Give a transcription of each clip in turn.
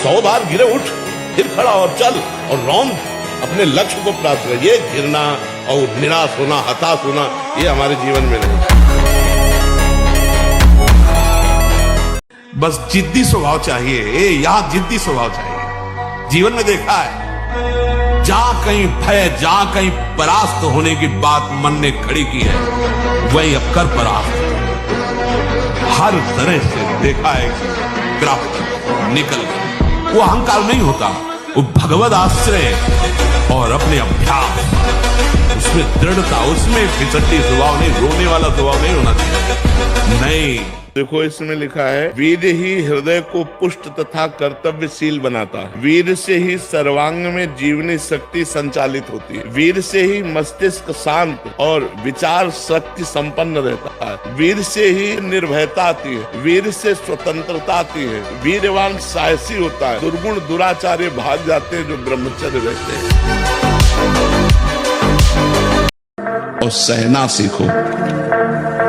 100 बार गिरे उठ, फिर खड़ा और चल और रौंद, अपने लक्ष्य को प्राप्त कर। ये गिरना और निराश होना, हताश होना, ये हमारे जीवन में नहीं। बस जिद्दी स्वभाव चाहिए, यहाँ जिद्दी स्वभाव चाहिए। जीवन में देखा है, जहां कहीं भय, जहां कहीं परास्त होने की बात मन ने खड़ी की है, वही अब कर परास्त हर तरह से देखा है, गिरफ्त निकल गया। वो अहंकार नहीं होता, वो भगवत आश्रय और अपने अभ्यास, उसमें दृढ़ता, उसमें फिसड्डी स्वभाव नहीं, रोने वाला स्वभाव नहीं होना चाहिए। नहीं, देखो इसमें लिखा है, वीर ही हृदय को पुष्ट तथा कर्तव्यशील बनाता है। वीर से ही सर्वांग में जीवनी शक्ति संचालित होती है। वीर से ही मस्तिष्क शांत और विचार शक्ति संपन्न रहता है। वीर से ही निर्भयता आती है। वीर से स्वतंत्रता आती है। वीरवान साहसी होता है। दुर्गुण दुराचार्य भाग जाते हैं जो ब्रह्मचर्य रहते हैं। और सहना सीखो,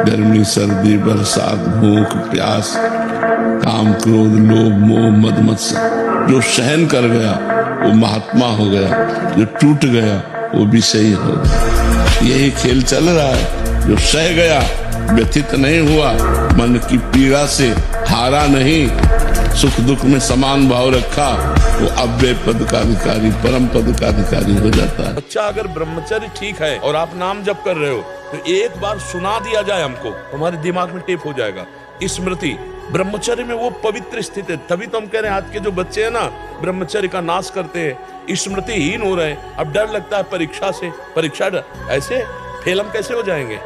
गर्मी सर्दी बरसात भूख प्यास काम क्रोध लोभ मोह मद मत्सर। जो सहन कर गया वो महात्मा हो गया, जो टूट गया वो विषयी हो गया। यही खेल चल रहा है। जो सह गया, व्यथित नहीं हुआ, मन की पीड़ा से हारा नहीं, सुख दुख में समान भाव रखा, वो अव्यय पद का अधिकारी, परम पद का अधिकारी हो जाता है। बच्चा अगर ब्रह्मचर्य ठीक है और आप नाम जप कर रहे हो, तो एक बार सुना दिया जाए हमको, हमारे दिमाग में टेप हो जाएगा। स्मृति ब्रह्मचर्य में वो पवित्र स्थिति है। तभी तो हम कह रहे हैं आज के जो बच्चे हैं ना, ब्रह्मचर्य का नाश करते हैं, स्मृतिहीन हो रहे हैं। अब डर लगता है परीक्षा से, परीक्षा ऐसे फेल हम कैसे हो जाएंगे?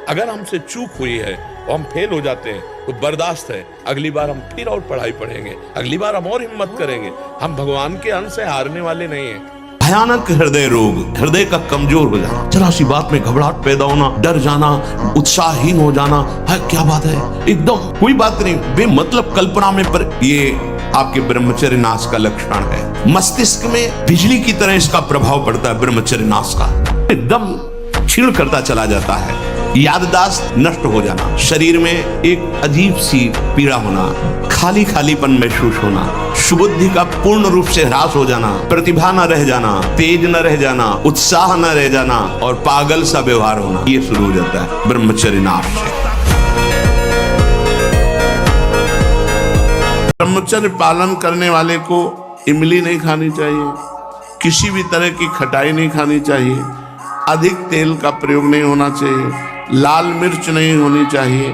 अगर हमसे चूक हुई है और हम फेल हो जाते हैं तो बर्दाश्त है, अगली बार हम फिर और पढ़ाई पढ़ेंगे, अगली बार हम और हिम्मत करेंगे। हम भगवान के अंश से हारने वाले नहीं हैं। भयानक हृदय रोग, हृदय का कमजोर हो जाना, जरा सी बात में घबराहट पैदा होना, डर जाना, उत्साहहीन हो जाना, है क्या बात है, एकदम कोई बात नहीं, बेमतलब कल्पना में, पर ये आपके ब्रह्मचर्य नाश का लक्षण है। मस्तिष्क में बिजली की तरह इसका प्रभाव पड़ता है ब्रह्मचर्य नाश का, एकदम क्षीण करता चला जाता है। याददाश्त नष्ट हो जाना, शरीर में एक अजीब सी पीड़ा होना, खाली खालीपन महसूस होना, सुबुद्धि का पूर्ण रूप से ह्रास हो जाना, प्रतिभा न रह जाना, तेज न रह जाना, उत्साह न रह जाना और पागल सा व्यवहार होना, ये शुरू हो जाता है ब्रह्मचर्य नाश से। ब्रह्मचर्य पालन करने वाले को इमली नहीं खानी चाहिए, किसी भी तरह की खटाई नहीं खानी चाहिए, अधिक तेल का प्रयोग नहीं होना चाहिए, लाल मिर्च नहीं होनी चाहिए,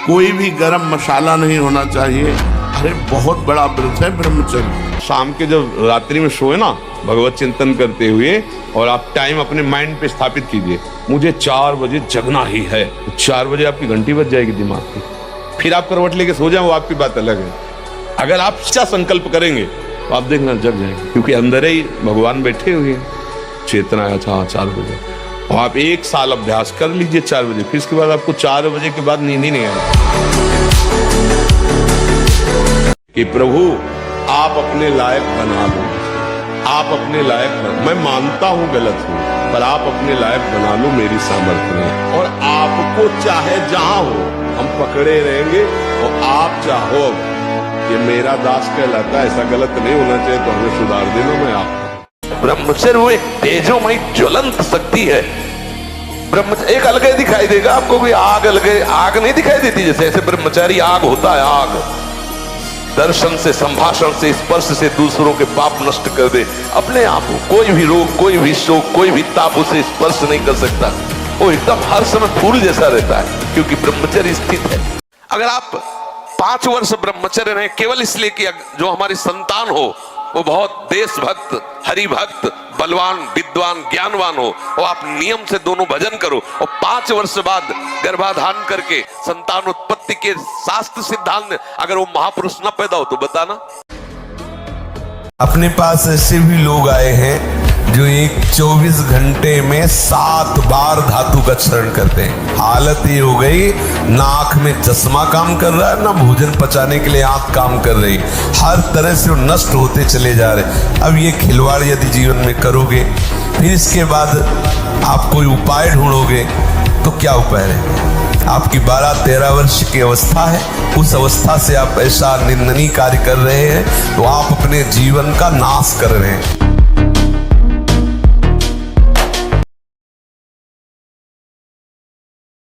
कोई भी गरम मसाला नहीं होना चाहिए। अरे बहुत बड़ा व्रत है ब्रह्मचर्य। शाम के जब रात्रि में सोए ना, भगवत चिंतन करते हुए, और आप टाइम अपने माइंड पे स्थापित कीजिए, मुझे 4 बजे जगना ही है। 4 बजे आपकी घंटी बज जाएगी दिमाग की, फिर आप करवट लेके सो जाए, वो आपकी बात अलग है। अगर आप सच्चा संकल्प करेंगे तो आप देखना जग जाएंगे, क्योंकि अंदर ही भगवान बैठे हुए हैं। चेतना आया था 4 बजे, और आप 1 साल अभ्यास कर लीजिए 4 बजे, फिर इसके बाद आपको 4 बजे के बाद नींद ही नहीं आएगी। कि प्रभु आप अपने लायक बना लो, आप अपने लायक बना, मैं मानता हूं गलत हूं, पर आप अपने लायक बना लो मेरी सामर्थ्य में, और आपको चाहे जहां हो हम पकड़े रहेंगे, और आप चाहो ये मेरा दास कहलाता है, ऐसा गलत नहीं होना चाहिए, तो हमें सुधार देना। मैं आपको ब्रह्मचर्य वो एक तेजोमयी ज्वलंत शक्ति है। ब्रह्मचर्य एक अलग दिखाई देगा आपको, कोई आग अलग आग नहीं दिखाई देती, जैसे ऐसे ब्रह्मचारी आग होता है। आग दर्शन से, संभाषण से, स्पर्श से दूसरों के पाप नष्ट कर दे अपने आप। कोई भी रोग, कोई भी शोक, कोई भी ताप उसे स्पर्श नहीं कर सकता। वो एकदम हर समय फूल जैसा रहता है, क्योंकि ब्रह्मचर्य स्थित है। अगर आप 5 वर्ष ब्रह्मचर्य रहे केवल इसलिए कि जो हमारी संतान हो वो बहुत देशभक्त, हरिभक्त, बलवान, विद्वान, ज्ञानवान हो, और आप नियम से दोनों भजन करो, और 5 वर्ष बाद गर्भाधान करके संतान उत्पत्ति के शास्त्र सिद्धांत अगर वो महापुरुष न पैदा हो तो बताना। अपने पास ऐसे भी लोग आए हैं जो एक 24 घंटे में 7 बार धातु का चरण करते हैं। हालत ये हो गई, ना आंख में चश्मा काम कर रहा है, ना भोजन पचाने के लिए आंख काम कर रही, हर तरह से वो नष्ट होते चले जा रहे। अब ये खिलवाड़ यदि जीवन में करोगे, फिर इसके बाद आप कोई उपाय ढूंढोगे, तो क्या उपाय है? आपकी 12-13 वर्ष की अवस्था है, उस अवस्था से आप ऐसा निंदनीय कार्य कर रहे हैं तो आप अपने जीवन का नाश कर रहे हैं।